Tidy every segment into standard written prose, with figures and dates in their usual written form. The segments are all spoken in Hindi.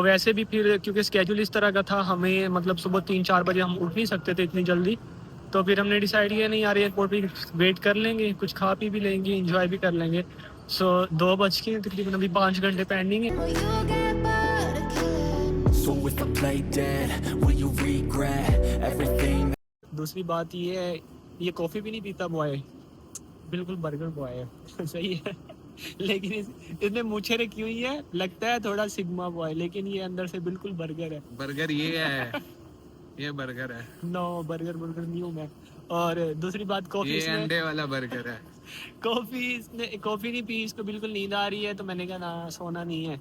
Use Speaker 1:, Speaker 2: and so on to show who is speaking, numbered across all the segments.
Speaker 1: वैसे भी फिर क्योंकि स्केड्यूल इस तरह का था, हमें मतलब सुबह 3-4 बजे हम उठ नहीं सकते थे इतनी जल्दी, तो फिर हमने डिसाइड किया नहीं यार एयरपोर्ट पे वेट कर लेंगे, कुछ खा पी भी लेंगे, इंजॉय भी कर लेंगे। सो 2 बज के तकरीबन अभी 5 घंटे पेंडिंग है। दूसरी बात ये है, ये कॉफ़ी भी नहीं पीता बॉय, बिल्कुल बर्गर बॉय है सही है लेकिन इसने मुझे रखी हुई है, लगता है थोड़ा सिग्मा बॉय, लेकिन ये अंदर से बिल्कुल बर्गर है।
Speaker 2: बर्गर ये है ये बर्गर है।
Speaker 1: नो बर्गर नहीं हूँ मैं। और दूसरी बात कॉफी,
Speaker 2: ये अंडे वाला बर्गर है।
Speaker 1: कॉफी नहीं पी, इसको बिल्कुल नींद आ रही है, तो मैंने कहा ना सोना नहीं है।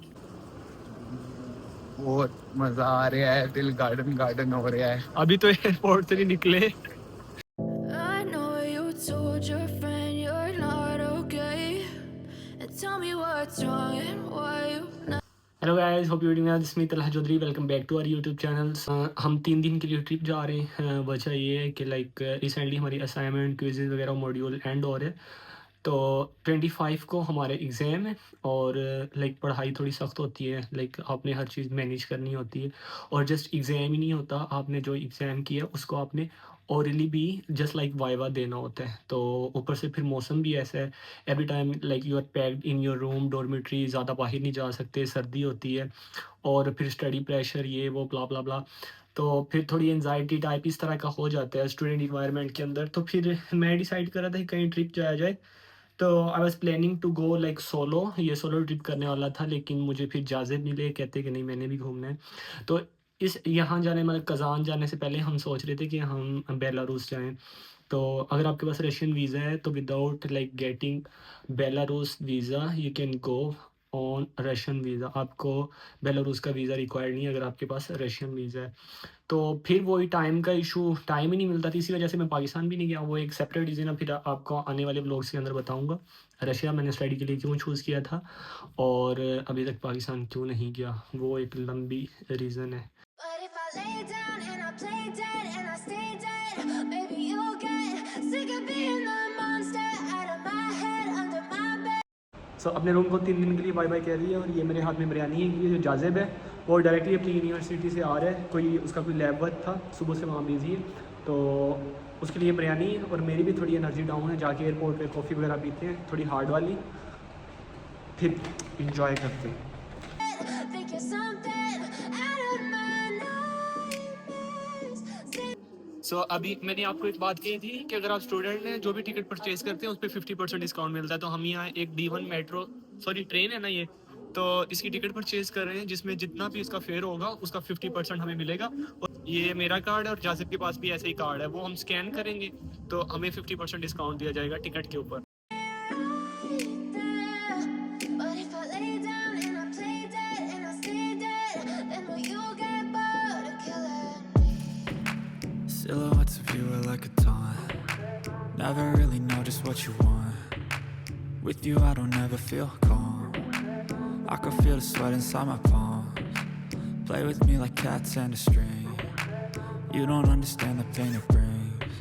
Speaker 2: बहुत मजा आ रहा है, दिल गार्डन गार्डन हो रहा है।
Speaker 1: अभी तो एयरपोर्ट से नहीं निकले। Hello guys, hope you are doing this me Talha Chaudhary, welcome back to our YouTube channel. हम 3 दिन के लिए ट्रिप जा रहे हैं। वजह ये है कि लाइक रिसेंटली हमारी असाइनमेंट क्विज़ेज़ वगैरह मॉड्यूल एंड हो रहे हैं, तो 25 को हमारे एग्ज़ाम है। और लाइक पढ़ाई थोड़ी सख्त होती है, लाइक आपने हर चीज़ मैनेज करनी होती है, और जस्ट एग्ज़ाम ही नहीं होता, आपने जो एग्ज़ाम किया उसको आपने ओरली भी जस्ट लाइक वाइवा देना होता है। तो ऊपर से फिर मौसम भी ऐसा है, every time like you are packed in your room, dormitory, ज़्यादा बाहर नहीं जा सकते, सर्दी होती है, और फिर स्टडी प्रेशर, ये वो ब्ला ब्ला ब्ला। तो फिर थोड़ी एनजाइटी टाइप इस तरह का हो जाता है स्टूडेंट इन्वायरमेंट के अंदर। तो फिर मैं डिसाइड कर रहा था कि कहीं ट्रिप जाया जाए, तो I was planning to go like solo, ये सोलो ट्रिप करने वाला था, लेकिन मुझे फिर इजाज़त मिले, कहते कि नहीं मैंने भी घूमना है। तो इस यहाँ जाने मतलब कज़ान जाने से पहले हम सोच रहे थे कि हम बेलारूस जाएं। तो अगर आपके पास रशियन वीज़ा है तो without like getting Belarus visa you can go on Russian visa. आपको बेलारूस का वीज़ा रिक्वायर्ड नहीं है अगर आपके पास रशियन वीज़ा है। तो फिर वही टाइम का इशू, टाइम ही नहीं मिलता था, इसी वजह से मैं पाकिस्तान भी नहीं गया। वो एक सेपरेट रीज़न है, फिर आपको आने वाले ब्लॉग्स के अंदर बताऊंगा रशिया मैंने स्टडी के लिए क्यों चूज़ किया था, और अभी तक पाकिस्तान क्यों नहीं गया, वो एक लंबी रीज़न है। सो अपने रूम को 3 दिन के लिए बाय बाय कह रही है, और ये मेरे हाथ में बिरयानी है, ये जो जाज़िब है वो डायरेक्टली अपनी यूनिवर्सिटी से आ रहा है, कोई उसका कोई लैब वर्क था, सुबह से वहाँ बिजी है, तो उसके लिए बिरयानी है। और मेरी भी थोड़ी एनर्जी डाउन है, जाके एयरपोर्ट पे कॉफ़ी वगैरह पीते हैं थोड़ी हार्ड वाली, फिर इंजॉय करते हैं। सो अभी मैंने आपको एक बात कही थी कि अगर आप स्टूडेंट हैं, जो भी टिकट परचेज करते हैं उस पर 50% डिस्काउंट मिलता है। तो हम यहाँ एक D1 मेट्रो ट्रेन है ना ये, तो इसकी टिकट परचेज कर रहे हैं, जिसमें जितना भी इसका फेयर होगा उसका 50% हमें मिलेगा। और ये मेरा कार्ड है और जासिब के पास भी ऐसा ही कार्ड है, वो हम स्कैन करेंगे तो हमें 50% डिस्काउंट दिया जाएगा टिकट के ऊपर।
Speaker 3: Silhouettes of you are like a taunt. Never really know just what you want. With you I don't ever feel calm. I can feel the sweat inside my palms. Play with me like cats and a string. You don't understand the pain it brings.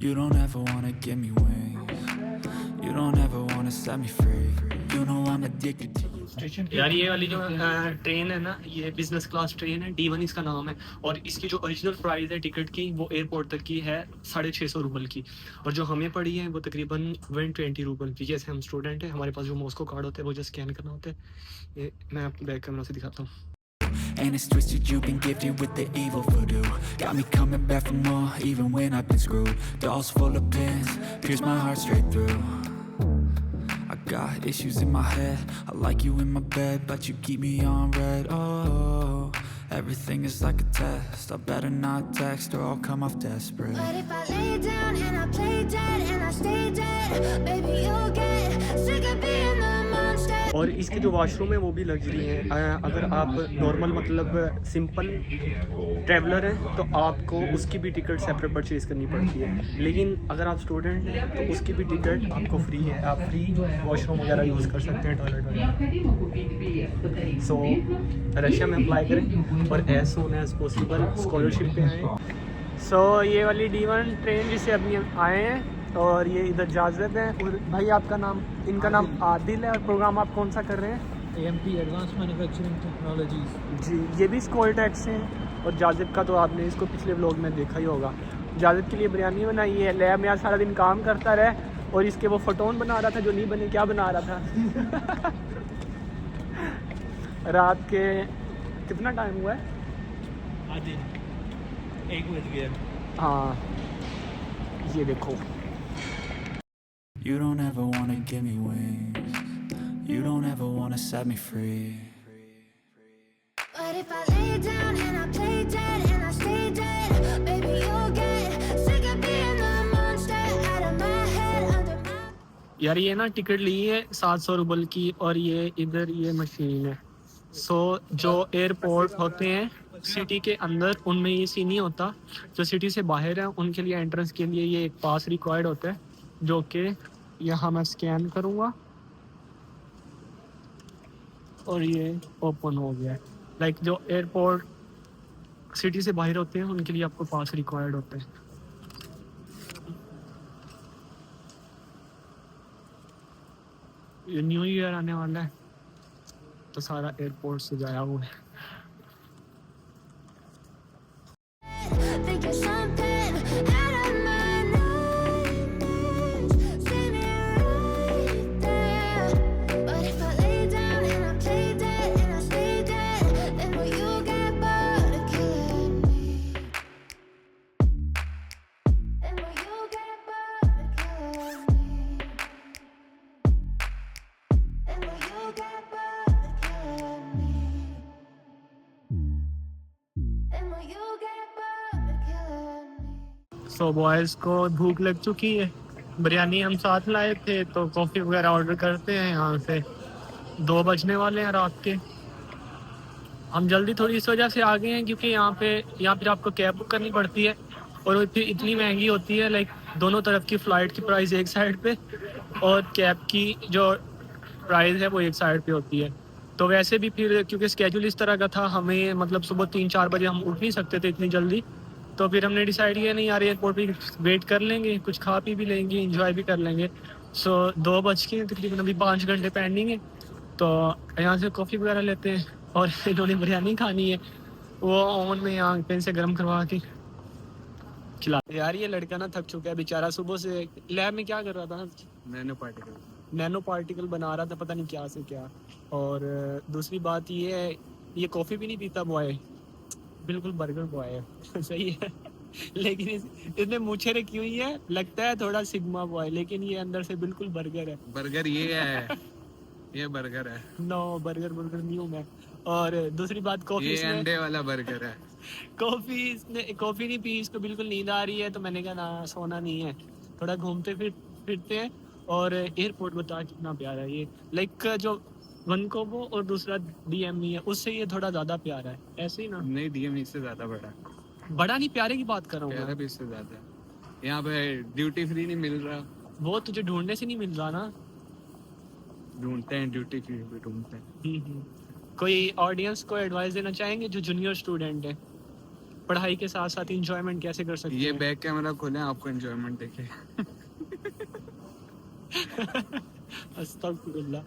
Speaker 3: You don't ever wanna give me wings. You don't ever wanna set me free. You know I'm addicted to you. यार ये वाली जो ट्रेन है ना, ये बिज़नेस क्लास ट्रेन है, D1 इसका नाम है, और इसकी जो ओरिजिनल प्राइस है टिकट की वो एयरपोर्ट तक की है 650 रूबल की, और जो हमें पड़ी है वो तकरीबन 120 रूबल की। जैसे हम स्टूडेंट हैं, हमारे पास जो मॉस्को कार्ड होता है वो जस्ट स्कैन करना होता है। ये मैं आपको बैक कैमरा से दिखाता हूँ। And it's twisted, you've been gifted with the evil voodoo. Got me coming back for more, even when I've been screwed. Dolls full of pins, pierce my heart straight through. I got issues in my head, I like you in my bed, but you keep me on red. Oh, everything is like a test, I better not text or I'll come off desperate. But if I lay down and I play dead and I stay dead, baby you'll get sick of being the monster.
Speaker 1: और इसके जो वॉशरूम है वो भी लग्जरी है। अगर आप नॉर्मल मतलब सिंपल ट्रैवलर हैं तो आपको उसकी भी टिकट सेपरेट परचेज़ करनी पड़ती है, लेकिन अगर आप स्टूडेंट हैं तो उसकी भी टिकट आपको फ्री है, आप फ्री वॉशरूम वगैरह यूज़ कर सकते हैं, टॉयलेट वगैरह। सो रशिया में अप्लाई करें और as soon as possible scholarship पे आएँ। सो ये वाली D1 ट्रेन जिससे अभी हम आए हैं, और ये इधर जाज़िब है। और भाई आपका नाम, इनका नाम आदिल है, और प्रोग्राम आप कौन सा कर रहे हैं?
Speaker 4: AMT advance manufacturing technologies.
Speaker 1: जी, ये भी स्कॉल टैक्स हैं। और जाजिब का तो आपने इसको पिछले व्लॉग में देखा ही होगा। जाजिब के लिए बिरयानी बनाई है, लैब में आज सारा दिन काम करता रहे और इसके वो फोटोन बना रहा था जो नहीं बने। क्या बना रहा था रात के कितना टाइम हुआ है?
Speaker 4: आधे 1 बज गया।
Speaker 1: हाँ, ये देखो।
Speaker 3: You don't ever wanna give me wings. You don't ever wanna set me free.
Speaker 5: But if I lay down and I play dead and I stay dead, baby you'll get sick of being the monster out of my head, under my
Speaker 1: यार ये ना टिकट ली है 700 रुपये की और ये इधर ये मशीन है। सो जो एयरपोर्ट होते हैं सिटी के अंदर उनमें ये सी नहीं होता। जो सिटी से बाहर है उनके लिए एंट्रेंस के लिए ये एक पास रिक्वायर्ड होता है, जो कि यहाँ मैं स्कैन करूँगा और ये ओपन हो गया। लाइक जो एयरपोर्ट सिटी से बाहर होते हैं उनके लिए आपको पास रिक्वायर्ड होता है। ये न्यू ईयर आने वाला है तो सारा एयरपोर्ट से जाया हुआ है।
Speaker 5: think you're something out of my nightmares. See me right there. But if I lay down and I play dead and I stay dead, then will you get bored of killing me? Then will you get bored of killing me? Then will you get bored of killing me? Then will you get bored of killing me?
Speaker 1: So boys को भूख लग चुकी है। बिरयानी हम साथ लाए थे तो कॉफ़ी वगैरह ऑर्डर करते हैं। यहाँ से 2 बजने वाले हैं रात के। हम जल्दी थोड़ी इस वजह से आ गए हैं क्योंकि यहाँ फिर आपको कैब बुक करनी पड़ती है और वो फिर इतनी महंगी होती है। लाइक दोनों तरफ की फ़्लाइट की प्राइस एक साइड पे और कैब की जो प्राइस है वो एक साइड पे होती है। तो वैसे भी फिर क्योंकि स्केड्यूल इस तरह का था, हमें मतलब सुबह 3-4 बजे हम उठ नहीं सकते थे इतनी जल्दी। तो फिर हमने डिसाइड किया नहीं यार एयरपोर्ट पे वेट कर लेंगे, कुछ खा पी भी लेंगे, एंजॉय भी कर लेंगे। सो 2 बज के तकरीबन अभी 5 घंटे पेंडिंग है तो यहाँ से कॉफ़ी वगैरह लेते हैं और इन्होंने बिरयानी खानी है वो ओवन में यहाँ पेन से गर्म करवा के खिलाते। यार ये लड़का ना थक चुका है बेचारा, सुबह से लैब में क्या कर रहा था? नैनो पार्टिकल बना रहा था, पता नहीं क्या से क्या। और दूसरी बात ये है ये कॉफ़ी भी नहीं पीता बॉय, बिल्कुल बर्गर बॉय है सही है लेकिन इसने मूछें रखी हुई है, लगता है थोड़ा सिग्मा बॉय लेकिन ये अंदर से बिल्कुल बर्गर है।
Speaker 2: बर्गर ये है, ये बर्गर है।
Speaker 1: नो बर्गर नहीं हूँ मैं। और दूसरी बात कॉफ़ी,
Speaker 2: ये अंडे वाला बर्गर है।
Speaker 1: कॉफ़ी नहीं पी, इसको बिल्कुल नींद आ रही है तो मैंने कहा ना सोना नहीं है, थोड़ा घूमते फिरते हैं। और एयरपोर्ट बता कितना प्यारा है ये। लाइक जो वनकोबो और दूसरा DME है उससे ये थोड़ा ज़्यादा प्यारा है, ऐसे ही ना?
Speaker 2: नहीं, DME से ज्यादा बड़ा।
Speaker 1: बड़ा नहीं, प्यारे की बात कर रहा
Speaker 2: प्यारा
Speaker 1: हूँ
Speaker 2: भी इससे ज्यादा। यहाँ पे ड्यूटी फ्री नहीं मिल रहा।
Speaker 1: वो तुझे ढूंढने से नहीं मिल रहा ना।
Speaker 2: ढूंढते हैं, ड्यूटी फ्री भी ढूंढते हैं।
Speaker 1: कोई ऑडियंस को एडवाइस देना चाहेंगे जो जूनियर स्टूडेंट है, पढ़ाई के साथ साथ इंजॉयमेंट कैसे कर सकते
Speaker 2: ये
Speaker 1: हैं?
Speaker 2: बैक कैमरा खोलें, आपको एंजॉयमेंट देखे।
Speaker 1: अस्तगफुरुल्लाह।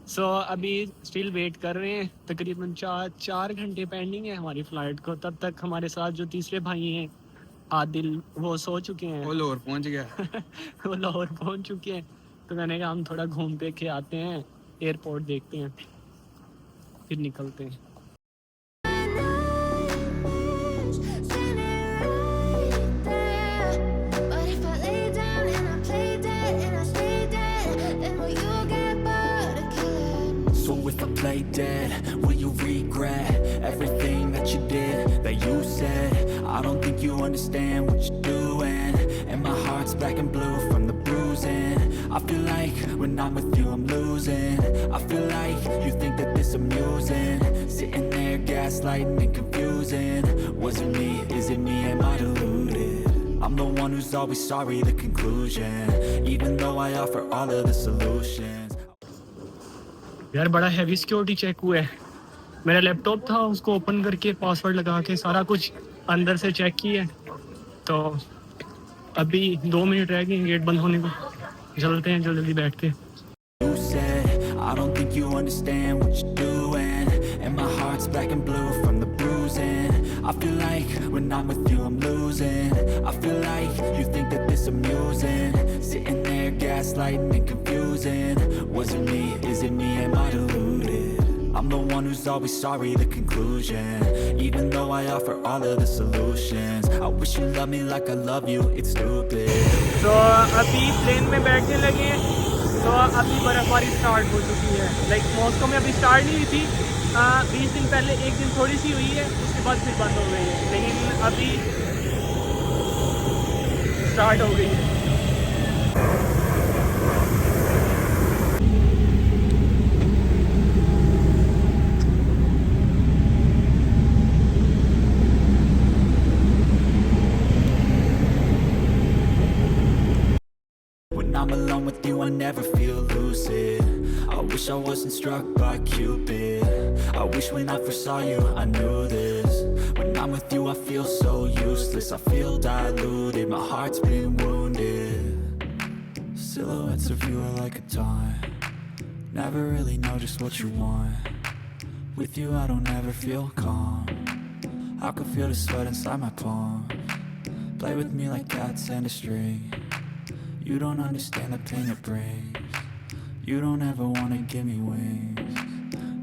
Speaker 1: सो अभी स्टिल वेट कर रहे हैं, तकरीबन 4 घंटे पेंडिंग है हमारी फ़्लाइट को। तब तक हमारे साथ जो तीसरे भाई हैं आदिल वो सो चुके हैं।
Speaker 2: वो लाहौर पहुंच गया।
Speaker 1: वो लाहौर पहुंच चुके हैं तो मैंने कहा हम थोड़ा घूम पे के आते हैं, एयरपोर्ट देखते हैं फिर निकलते हैं।
Speaker 3: So if I play dead, will you regret everything that you did, that you said? I don't think you understand what you're doing, and my heart's black and blue from the bruising. I feel like when I'm with you I'm losing. I feel like you think that this amusing, sitting there gaslighting and confusing. Was it me? Is it me? Am I deluded? I'm the one who's always sorry, the conclusion, even though I offer all of the solutions.
Speaker 1: यार बड़ा हैवी सिक्योरिटी चेक हुआ है। मेरा लैपटॉप था उसको ओपन करके पासवर्ड लगा के सारा कुछ अंदर से चेक किया है। तो अभी 2 मिनट रह गए गेट बंद होने को, चलते हैं जल्दी बैठ के।
Speaker 3: You said I don't think you understand what you're doing. And my heart's black and blue from the bruising. I feel like when I'm with you I'm losing. I feel like you think that this amusing. Sitting there gaslighting and confusing. Was it me? Is it me? Am I deluded? I'm the one who's always sorry, the conclusion. Even though I offer all of the solutions. I wish you loved me like I love you, it's stupid.
Speaker 1: तो अभी प्लेन में बैठने लगे हैं, तो अभी बर्फ़बारी स्टार्ट हो चुकी है। लाइक मॉस्को में अभी स्टार्ट नहीं हुई थी, 20 दिन पहले एक दिन थोड़ी सी हुई है, उसके बाद फिर बंद हो गई है, लेकिन अभी स्टार्ट हो गई है।
Speaker 3: When I'm alone with you, I never feel lucid. I wish I wasn't struck by Cupid. I wish when I first saw you, I knew this. When I'm with you, I feel so useless. I feel diluted, my heart's been wounded. Silhouettes of you are like a taunt. Never really know just what you want. With you, I don't ever feel calm. I can feel the sweat inside my palms. Play with me like cats and a string. You don't understand the pain it brings. You don't ever wanna give me wings.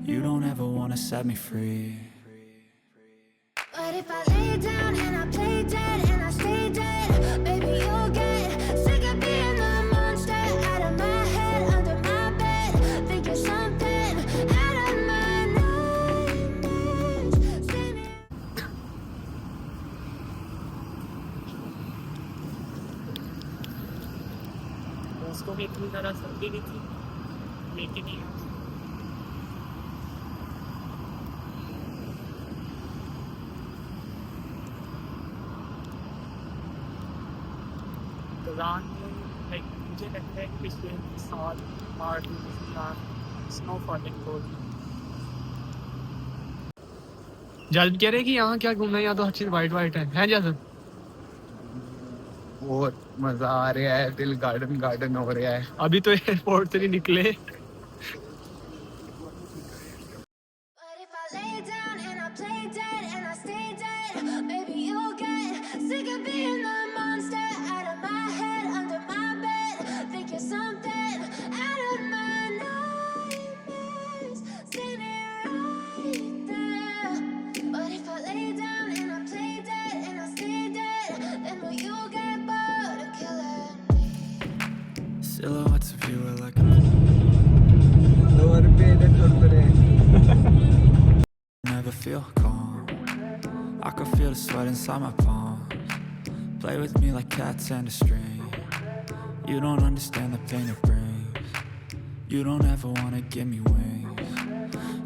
Speaker 3: You don't ever wanna set me free.
Speaker 5: But if I lay down and I play dead and I stay dead, baby, you'll get sick of being the monster out of my head, under my bed. Think you're something out of my nightmares. Screaming.
Speaker 1: Moscow में इतनी ज़्यादा सर्दी नहीं थी, लेकिन रात में लाइक मुझे लगता है कि पिछले साल मार्च में स्नोफॉल हो रही। जाद कह रहे हैं कि यहाँ क्या घूमना है, यहाँ तो हर चीज़ वाइट वाइट है जाद?
Speaker 2: बहुत मजा आ रहा है, दिल गार्डन गार्डन हो रहा है।
Speaker 1: अभी तो एयरपोर्ट से नहीं निकले।
Speaker 5: But if I lay down and I play dead and I stay dead, baby, you'll get sick of being the monster out of my head, under my bed. Think you're something out of my nightmares. Standing right there. But if I lay down and I play dead and I stay dead, then will you get bored of killing me?
Speaker 3: Silhouettes of you are like never feel calm. I can feel the sweat inside my palms. Play with me like cats and a string. You don't understand the pain it brings. You don't ever wanna give me wings.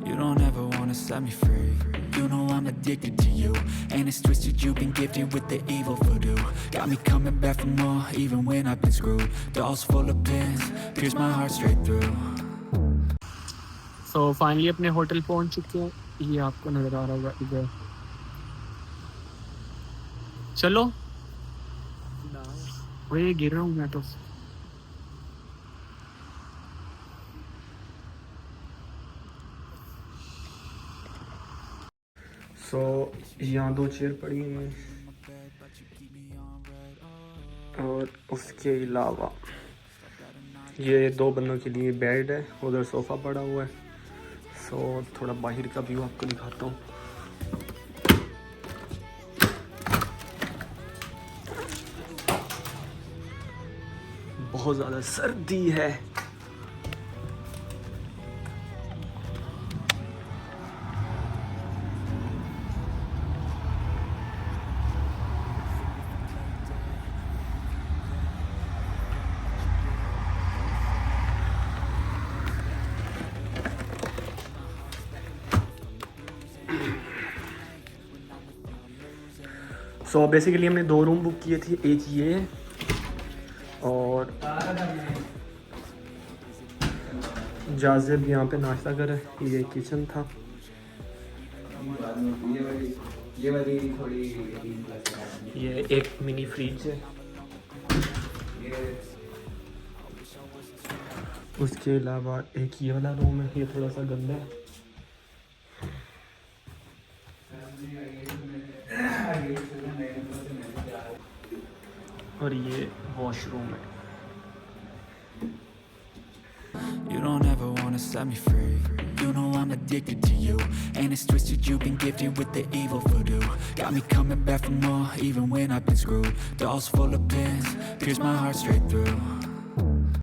Speaker 3: You don't ever wanna set me free. You know I'm addicted to you, and it's twisted. You've been gifted with the evil voodoo. Got me coming back for more, even when I've been screwed. Dolls full of pins, pierce my heart straight through.
Speaker 1: So finally अपने होटल पहुंच चुके हैं, ये आपको नज़र आ रहा होगा इधर। चलो वही गिर रहा हूँ मैं तो। सो यहाँ 2 चेयर पड़ी हैं और उसके अलावा ये 2 बंदों के लिए बेड है, उधर सोफ़ा पड़ा हुआ है। सो थोड़ा बाहर का व्यू आपको दिखाता हूँ। बहुत ज़्यादा सर्दी है। सो बेसिकली हमने 2 रूम बुक किए थे, एक ये और जाज़िब यहाँ पे नाश्ता कर रहा है। ये किचन था। ये एक मिनी फ्रिज है उसके अलावा एक ये वाला रूम है, ये थोड़ा सा गंदा है। और ये वॉशरूम है।
Speaker 3: You don't ever wanna set me free. You know I'm addicted to you, and it's twisted. You've been gifted with the evil voodoo. Got me coming back for more, even when I've been screwed. Dolls full of pins, pierce my heart straight through.